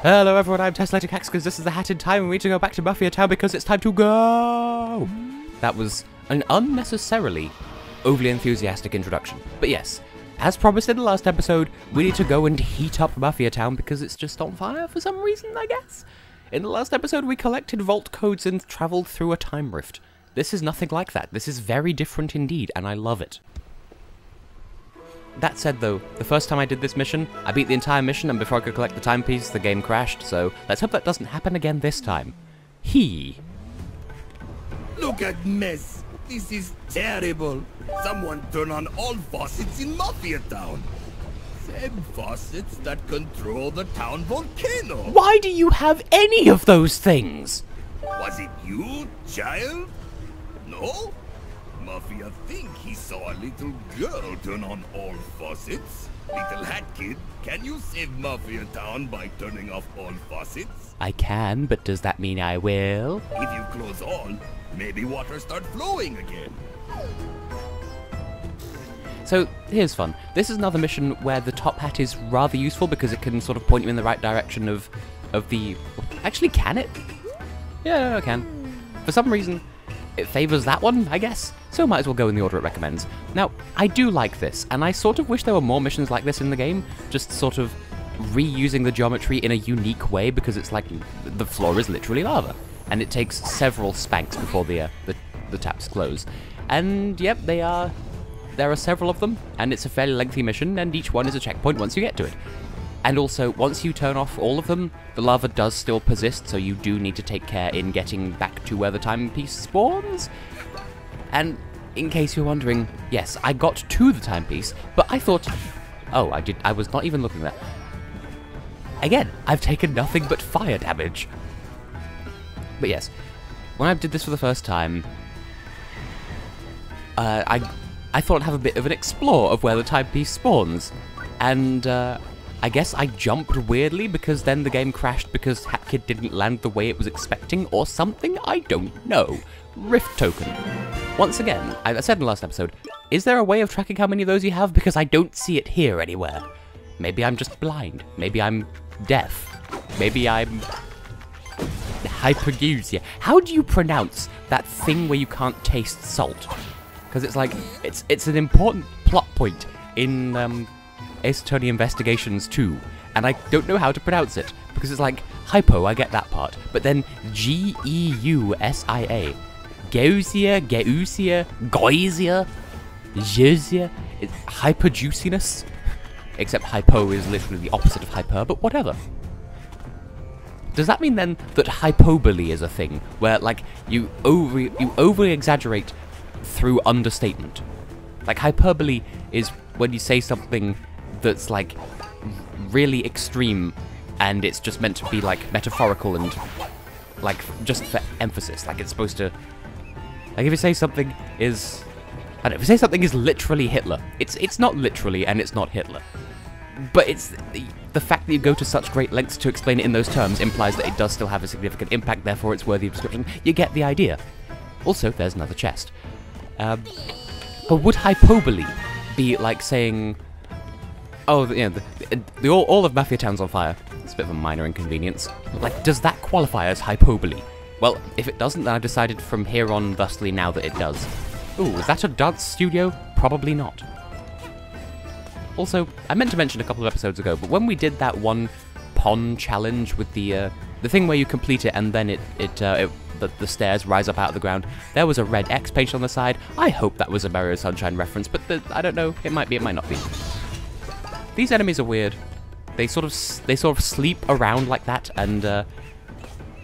Hello everyone, I'm Tessellating Hexagons. This is the Hat in Time and we need to go back to Mafia Town because it's time to go! That was an unnecessarily overly enthusiastic introduction. But yes, as promised in the last episode, we need to go and heat up Mafia Town because it's just on fire for some reason, I guess. In the last episode, we collected vault codes and travelled through a time rift. This is nothing like that. This is very different indeed, and I love it. That said though, the first time I did this mission, I beat the entire mission, and before I could collect the timepiece, the game crashed, so let's hope that doesn't happen again this time. Look at mess! This is terrible! Someone turn on all faucets in Mafia Town! Same faucets that control the town volcano! Why do you have any of those things? Was it you, child? No? Mafia think he saw a little girl turn on all faucets. Little hat kid, can you save Mafia Town by turning off all faucets? I can, but does that mean I will? If you close all, maybe water start flowing again. So, here's fun. This is another mission where the top hat is rather useful because it can sort of point you in the right direction of the... Actually, can it? Yeah, no, it can. For some reason, it favours that one, I guess. So might as well go in the order it recommends. Now, I do like this, and I sort of wish there were more missions like this in the game, just sort of reusing the geometry in a unique way, because it's like the floor is literally lava, and it takes several spanks before the taps close. And yep, there are several of them, and it's a fairly lengthy mission, and each one is a checkpoint once you get to it. And also, once you turn off all of them, the lava does still persist, so you do need to take care in getting back to where the timepiece spawns. And in case you're wondering, yes, I got to the timepiece, but I thought, oh, I was not even looking there. Again, I've taken nothing but fire damage. But yes, when I did this for the first time, I thought I'd have a bit of an explore of where the timepiece spawns, and I guess I jumped weirdly because then the game crashed because HatKid didn't land the way it was expecting or something, I don't know. Rift token. Once again, I said in the last episode, is there a way of tracking how many of those you have? Because I don't see it here anywhere. Maybe I'm just blind. Maybe I'm deaf. Maybe I'm... Hypogeusia. How do you pronounce that thing where you can't taste salt? Because it's like, it's an important plot point in Ace Attorney Investigations 2, and I don't know how to pronounce it, because it's like, hypo, I get that part, but then G-E-U-S-I-A. Geusia, Goisia, Jeusia, it's hyperjuiciness. Except hypo is literally the opposite of hyper, but whatever. Does that mean then that hypobole is a thing, where like you overly exaggerate through understatement? Like hyperbole is when you say something that's like really extreme, and it's just meant to be like metaphorical and like just for emphasis. Like it's supposed to. Like if you say something is, I don't know, if you say something is literally Hitler, it's not literally and it's not Hitler. But it's the fact that you go to such great lengths to explain it in those terms implies that it does still have a significant impact, therefore it's worthy of description. You get the idea. Also, there's another chest. But would hypobole be like saying, oh, you know, all of Mafia Town's on fire? It's a bit of a minor inconvenience. Like, does that qualify as hypobole? Well, if it doesn't, then I've decided from here on thusly now that it does. Ooh, is that a dance studio? Probably not. Also, I meant to mention a couple of episodes ago, but when we did that one pond challenge with the thing where you complete it and then the stairs rise up out of the ground, there was a red X painted on the side. I hope that was a Mario Sunshine reference, but I don't know. It might be, it might not be. These enemies are weird. They sort of sleep around like that, and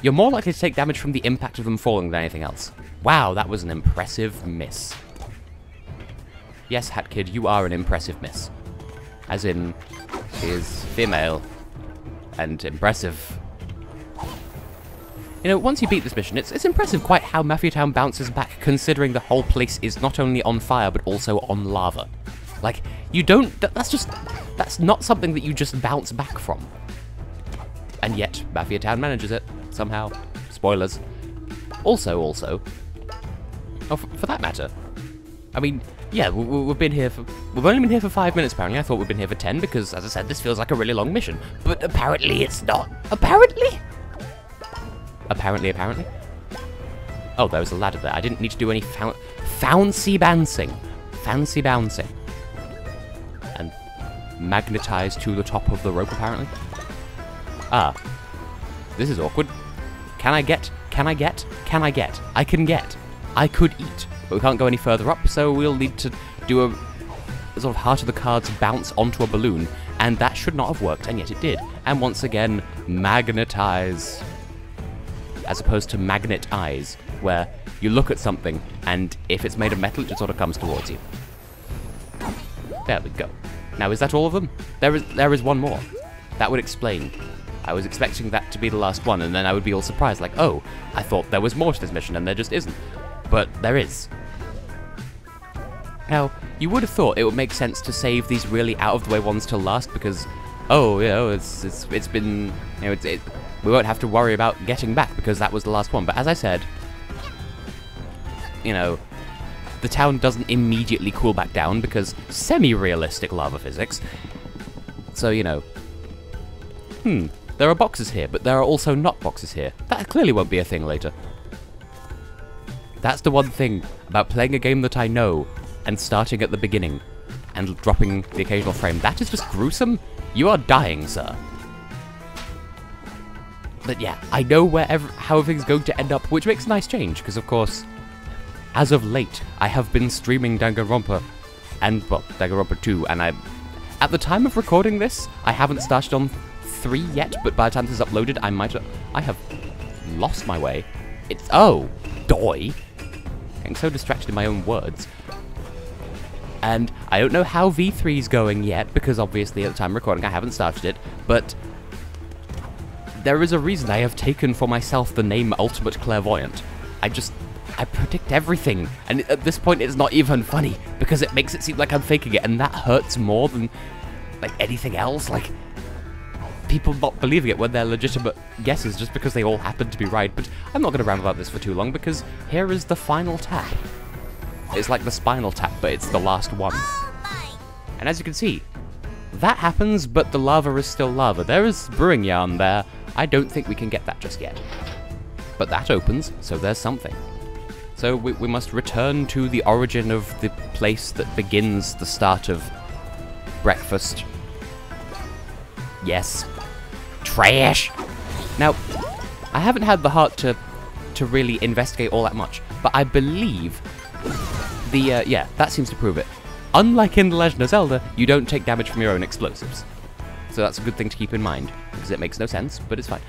you're more likely to take damage from the impact of them falling than anything else. Wow, that was an impressive miss. Yes, HatKid, you are an impressive miss. As in, she is female and impressive. You know, once you beat this mission, it's impressive quite how Mafia Town bounces back, considering the whole place is not only on fire, but also on lava. Like, you don't... That's not something that you just bounce back from. And yet, Mafia Town manages it, somehow. Spoilers. Also... Oh, for that matter, I mean, yeah, we've been here for we've only been here for 5 minutes, apparently. I thought we'd been here for 10, because, as I said, this feels like a really long mission. But apparently it's not. Apparently? Apparently. Oh, there was a ladder there. I didn't need to do any fancy bouncing. Fancy bouncing. And magnetized to the top of the rope, apparently. Ah. This is awkward. Can I get? I can get. I could eat. But we can't go any further up, so we'll need to do a sort of heart of the cards bounce onto a balloon. And that should not have worked, and yet it did. And once again, magnetize. As opposed to magnet eyes, where you look at something, and if it's made of metal, it just sort of comes towards you. There we go. Now, is that all of them? There is one more. That would explain. I was expecting that to be the last one, and then I would be all surprised, like, oh, I thought there was more to this mission, and there just isn't. But there is. Now, you would have thought it would make sense to save these really out-of-the-way ones till last, because, oh, you know, it's been, you know, we won't have to worry about getting back, because that was the last one. But as I said, you know, the town doesn't immediately cool back down, because semi-realistic lava physics. So, you know, there are boxes here, but there are also not boxes here. That clearly won't be a thing later. That's the one thing about playing a game that I know, and starting at the beginning, and dropping the occasional frame. That is just gruesome. You are dying, sir. But yeah, I know how everything's going to end up, which makes a nice change, because of course, as of late, I have been streaming Danganronpa, and, well, Danganronpa 2, and at the time of recording this, I haven't started on 3 yet, but by the time this is uploaded, I have lost my way. Oh, doy. Getting so distracted in my own words. And I don't know how V3's going yet, because obviously at the time of recording I haven't started it, but there is a reason I have taken for myself the name Ultimate Clairvoyant. I predict everything, and at this point it's not even funny, because it makes it seem like I'm faking it, and that hurts more than, like, anything else. Like, people not believing it when they're legitimate guesses just because they all happen to be right. But I'm not going to ramble about this for too long, because here is the final tap. It's like the Spinal Tap, but it's the last one. And as you can see, that happens, but the lava is still lava. There is brewing yarn there. I don't think we can get that just yet. But that opens, so there's something. So we must return to the origin of the place that begins the start of breakfast. Yes. Trash! Now, I haven't had the heart to really investigate all that much, but I believe yeah, that seems to prove it. Unlike in The Legend of Zelda, you don't take damage from your own explosives. So that's a good thing to keep in mind, because it makes no sense, but it's fine.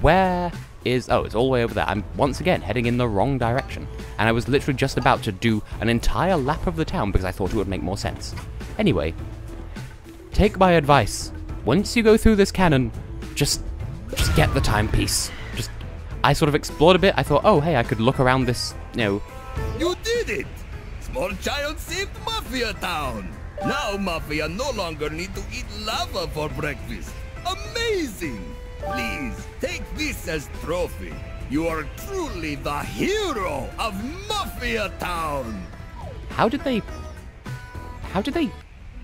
Where is... oh, it's all the way over there. I'm, once again, heading in the wrong direction. And I was literally just about to do an entire lap of the town, because I thought it would make more sense. Anyway, take my advice. Once you go through this cannon, just get the timepiece. I sort of explored a bit. I thought, oh, hey, I could look around this, you know... You did it! Small child saved Mafia Town! Now Mafia no longer need to eat lava for breakfast. Amazing! Please, take this as trophy. You are truly the hero of Mafia Town! How did they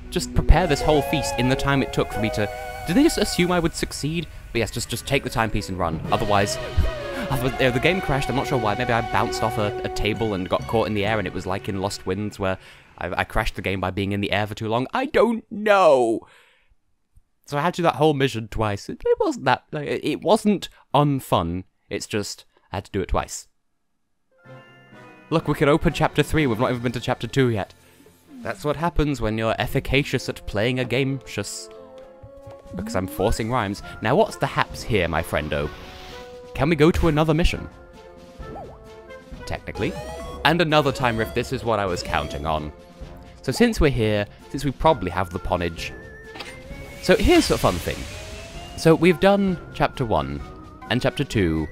just prepare this whole feast in the time it took for me to... Did they just assume I would succeed? But yes, just take the timepiece and run. Otherwise... the game crashed, I'm not sure why. Maybe I bounced off a table and got caught in the air, and it was like in Lost Winds, where I crashed the game by being in the air for too long. I don't know! So I had to do that whole mission twice. It wasn't that... like, it wasn't unfun. It's just, I had to do it twice. Look, we can open Chapter 3. We've not even been to Chapter 2 yet. That's what happens when you're efficacious at playing a game. Because I'm forcing rhymes. Now, what's the haps here, my friendo? Can we go to another mission? Technically. And another time rift, this is what I was counting on. So since we're here, since we probably have the ponage... So here's a fun thing. So we've done Chapter 1, and Chapter 2,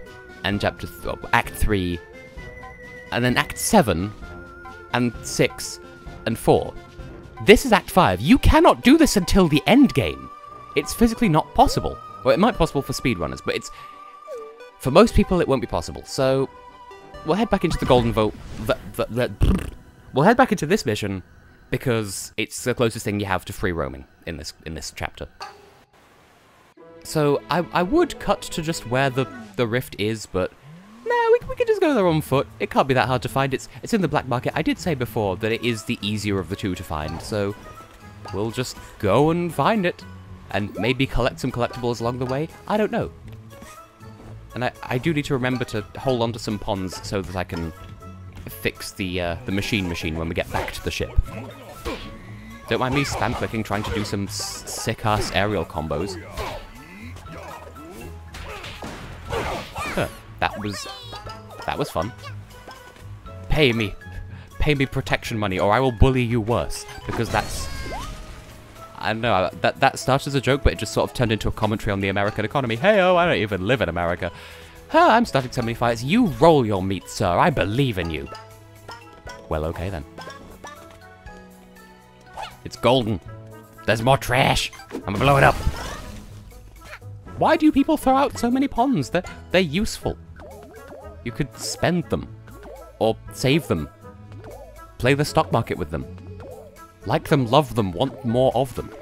and Act 3, and then Act 7, and 6, and 4. This is Act 5. You cannot do this until the end game. It's physically not possible. Well, it might be possible for speedrunners, but it's... for most people, it won't be possible. So, we'll head back into the Golden Vote... we'll head back into this mission, because it's the closest thing you have to free roaming in this chapter. So I would cut to just where the rift is, but no, we can just go there on foot. It can't be that hard to find. It's in the black market. I did say before that it is the easier of the two to find, so we'll just go and find it, and maybe collect some collectibles along the way. I don't know. And I do need to remember to hold on to some ponds so that I can fix the machine when we get back to the ship. Don't mind me spam clicking, trying to do some sick-ass aerial combos. Huh, that was fun. Pay me protection money, or I will bully you worse, because that's... I don't know, that started as a joke, but it just sort of turned into a commentary on the American economy. Hey-oh, I don't even live in America. I'm starting so many fights. You roll your meat, sir. I believe in you. Well, okay then. It's golden. There's more trash. I'm gonna blow it up. Why do people throw out so many ponds? They're useful. You could spend them. Or save them. Play the stock market with them. Like them, love them, want more of them.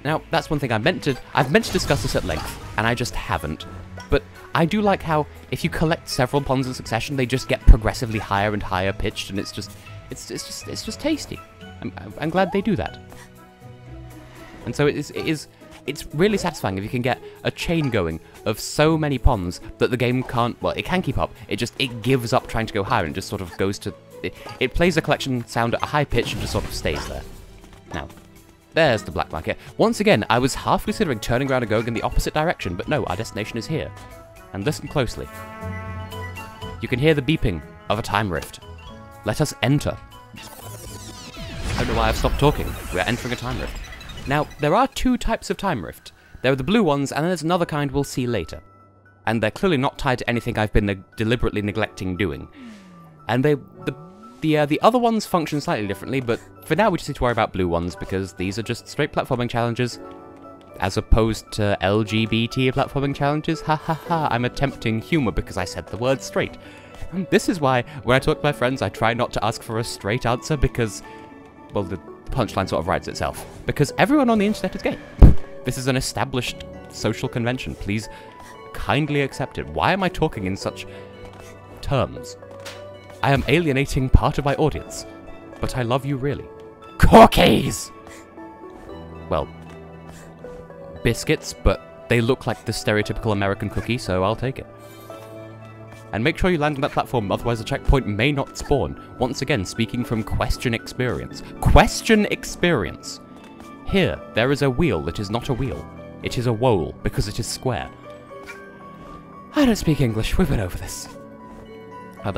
Now, that's one thing I've meant to discuss this at length, and I just haven't. But I do like how, if you collect several ponds in succession, they just get progressively higher and higher pitched, and it's just tasty. I'm glad they do that. And so it's really satisfying if you can get a chain going of so many ponds that the game can't, well, it can keep up. It gives up trying to go higher and just sort of goes to, it plays the collection sound at a high pitch and just sort of stays there. Now, there's the black market. Once again, I was half considering turning around and going in the opposite direction, but no, our destination is here. And listen closely. You can hear the beeping of a time rift. Let us enter. I don't know why I've stopped talking. We're entering a time rift. Now, there are two types of time rift. There are the blue ones, and then there's another kind we'll see later. And they're clearly not tied to anything I've been deliberately neglecting doing. And the other ones function slightly differently, but for now we just need to worry about blue ones, because these are just straight platforming challenges, as opposed to LGBT platforming challenges. Ha ha ha, I'm attempting humour because I said the word straight. This is why, when I talk to my friends, I try not to ask for a straight answer, because, well, the punchline sort of writes itself. Because everyone on the internet is gay. This is an established social convention. Please kindly accept it. Why am I talking in such terms? I am alienating part of my audience, but I love you really. Cookies! Well, biscuits, but they look like the stereotypical American cookie, so I'll take it. And make sure you land on that platform, otherwise the checkpoint may not spawn. Once again, speaking from question experience. Question experience! Here, there is a wheel that is not a wheel. It is a wole, because it is square. I don't speak English, we've been over this. That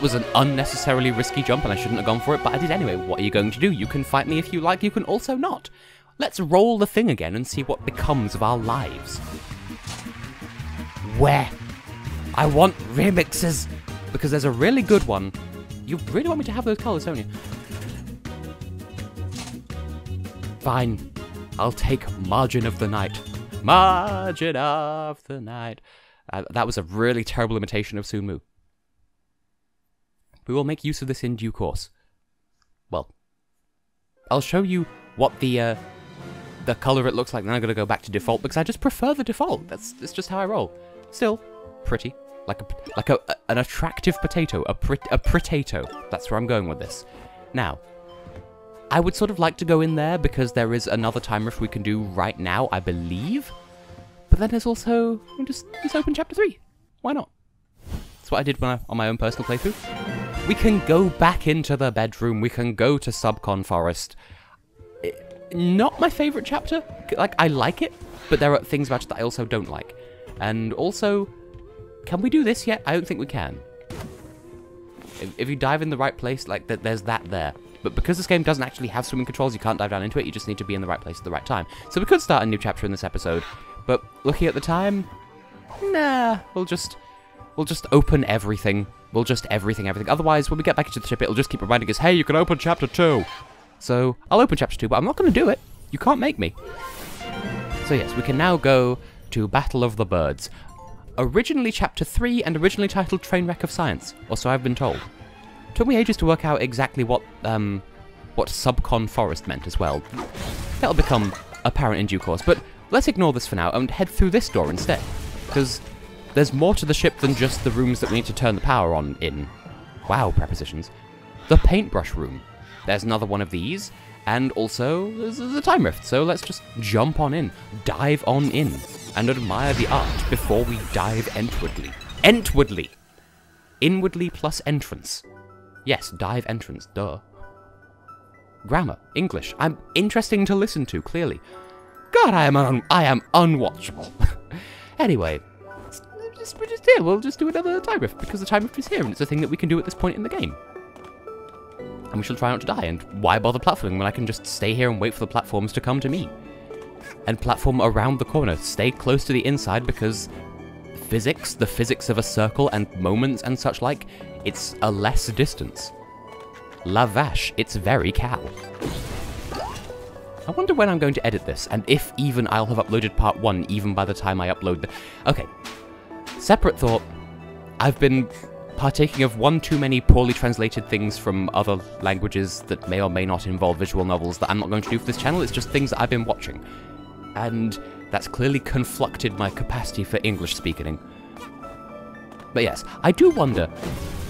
was an unnecessarily risky jump and I shouldn't have gone for it, but I did anyway. What are you going to do? You can fight me if you like, you can also not. Let's roll the thing again and see what becomes of our lives. Where? I want remixes, because there's a really good one. You really want me to have those colours, don't you? Fine. I'll take Margin of the Night. Margin of the Night. That was a really terrible imitation of Sunmu. We will make use of this in due course. Well, I'll show you what the colour it looks like, then I'm going to go back to default, because I just prefer the default. That's just how I roll. Still, pretty. Like an attractive potato. A potato. That's where I'm going with this. Now, I would sort of like to go in there, because there is another time rift we can do right now, I believe. But then there's also, just open chapter 3. Why not? That's what I did on my own personal playthrough. We can go back into the bedroom. We can go to Subcon Forest. Not my favourite chapter. Like, I like it, but there are things about it that I also don't like. And also, can we do this yet? I don't think we can. If you dive in the right place, like, there's that there. But because this game doesn't actually have swimming controls, you can't dive down into it. You just need to be in the right place at the right time. So we could start a new chapter in this episode. But looking at the time, nah, we'll just open everything. We'll just everything. Otherwise, when we get back into the ship, it'll just keep reminding us, hey, you can open chapter 2. So I'll open chapter 2, but I'm not going to do it. You can't make me. So yes, we can now go to Battle of the Birds. Originally chapter 3 and originally titled Trainwreck of Science, or so I've been told. Took me ages to work out exactly what subcon forest meant as well. That'll become apparent in due course, but let's ignore this for now and head through this door instead, because there's more to the ship than just the rooms that we need to turn the power on in. Wow, prepositions. The paintbrush room. There's another one of these, and also there's the time rift, so let's just jump on in, dive on in, and admire the art before we dive entwardly. Entwardly! Inwardly plus entrance. Yes, dive entrance, duh. Grammar, English. I'm interesting to listen to, clearly. God, I am unwatchable. Anyway, we're just here. We'll just do another time rift, because the time rift is here, and it's a thing that we can do at this point in the game. And we shall try not to die, and why bother platforming when I can just stay here and wait for the platforms to come to me? And platform around the corner. Stay close to the inside, because physics, the physics of a circle and moments and such like, it's a less distance. La vache, it's very cow. I wonder when I'm going to edit this, and if even I'll have uploaded part 1 even by the time I upload the... Okay. Separate thought. I've been partaking of one too many poorly translated things from other languages that may or may not involve visual novels that I'm not going to do for this channel. It's just things that I've been watching. And that's clearly conflicted my capacity for English speaking. But yes, I do wonder,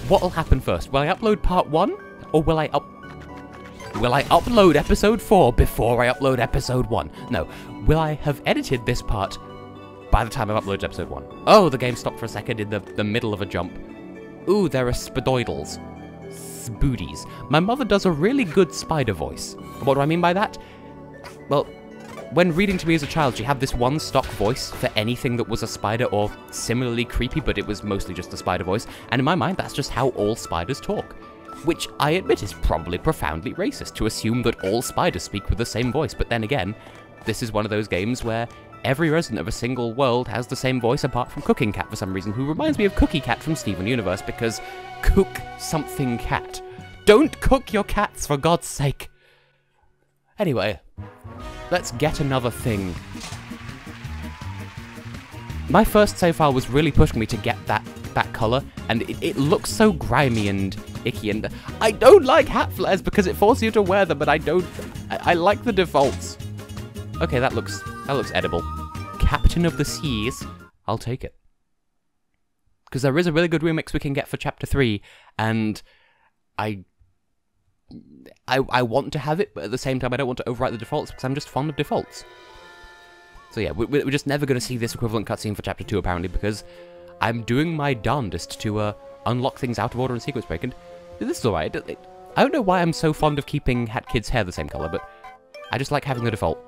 what will happen first? Will I upload part 1? Or will I upload episode 4 before I upload episode 1? No. Will I have edited this part by the time I've uploaded episode 1? Oh, the game stopped for a second in the middle of a jump. Ooh, there are spadoidals. Spoodies. My mother does a really good spider voice. What do I mean by that? Well, when reading to me as a child, she had this one stock voice for anything that was a spider or similarly creepy, but it was mostly just a spider voice. And in my mind, that's just how all spiders talk. Which I admit is probably profoundly racist to assume that all spiders speak with the same voice, but then again, this is one of those games where every resident of a single world has the same voice apart from Cooking Cat for some reason, who reminds me of Cookie Cat from Steven Universe, because cook something cat. Don't cook your cats, for God's sake! Anyway, let's get another thing. My first save file was really pushing me to get that colour, and it looks so grimy and icky, and I don't like hat flares because it forces you to wear them, but I like the defaults. Okay, that looks edible. Captain of the Seas, I'll take it. Because there is a really good remix we can get for Chapter 3, and I want to have it, but at the same time I don't want to overwrite the defaults because I'm just fond of defaults. So yeah, we're just never going to see this equivalent cutscene for Chapter 2 apparently, because I'm doing my darndest to unlock things out of order and sequence break, and this is alright. I don't know why I'm so fond of keeping Hat Kid's hair the same colour, but I just like having the default.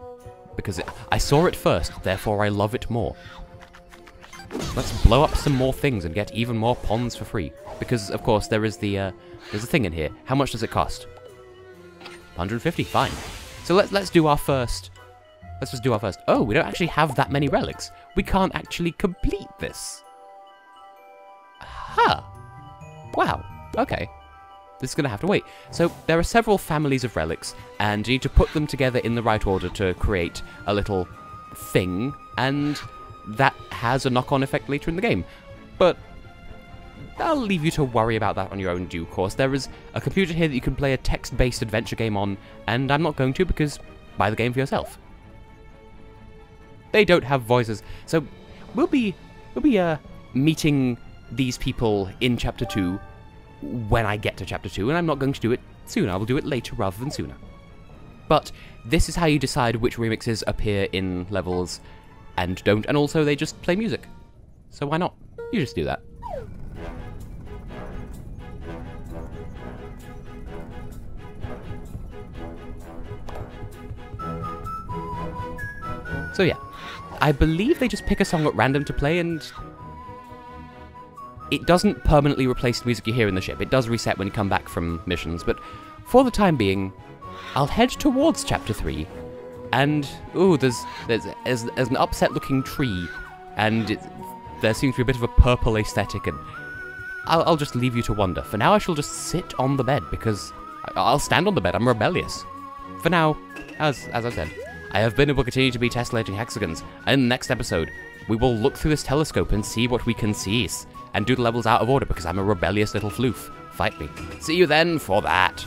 Because I saw it first, therefore I love it more. Let's blow up some more things and get even more ponds for free. Because, of course, there's a thing in here. How much does it cost? 150, fine. So let's do our first. Let's just do our first. Oh, we don't actually have that many relics. We can't actually complete this. Huh. Wow. Okay. This is going to have to wait. So there are several families of relics, and you need to put them together in the right order to create a little thing, and that has a knock-on effect later in the game. But I'll leave you to worry about that on your own due course. There is a computer here that you can play a text-based adventure game on, and I'm not going to because buy the game for yourself. They don't have voices, so we'll be meeting these people in Chapter 2 when I get to Chapter 2, and I'm not going to do it soon. I will do it later rather than sooner. But this is how you decide which remixes appear in levels and don't, and also they just play music. So why not? You just do that. So yeah, I believe they just pick a song at random to play, and it doesn't permanently replace the music you hear in the ship. It does reset when you come back from missions, but for the time being, I'll head towards Chapter 3, and ooh, there's an upset-looking tree, and there seems to be a bit of a purple aesthetic, and I'll just leave you to wonder. For now, I shall just sit on the bed, because I'll stand on the bed. I'm rebellious. For now, as I said, I have been and will continue to be Tessellating Hexagons, and in the next episode, we will look through this telescope and see what we can see. and do the levels out of order because I'm a rebellious little floof. Fight me. See you then for that.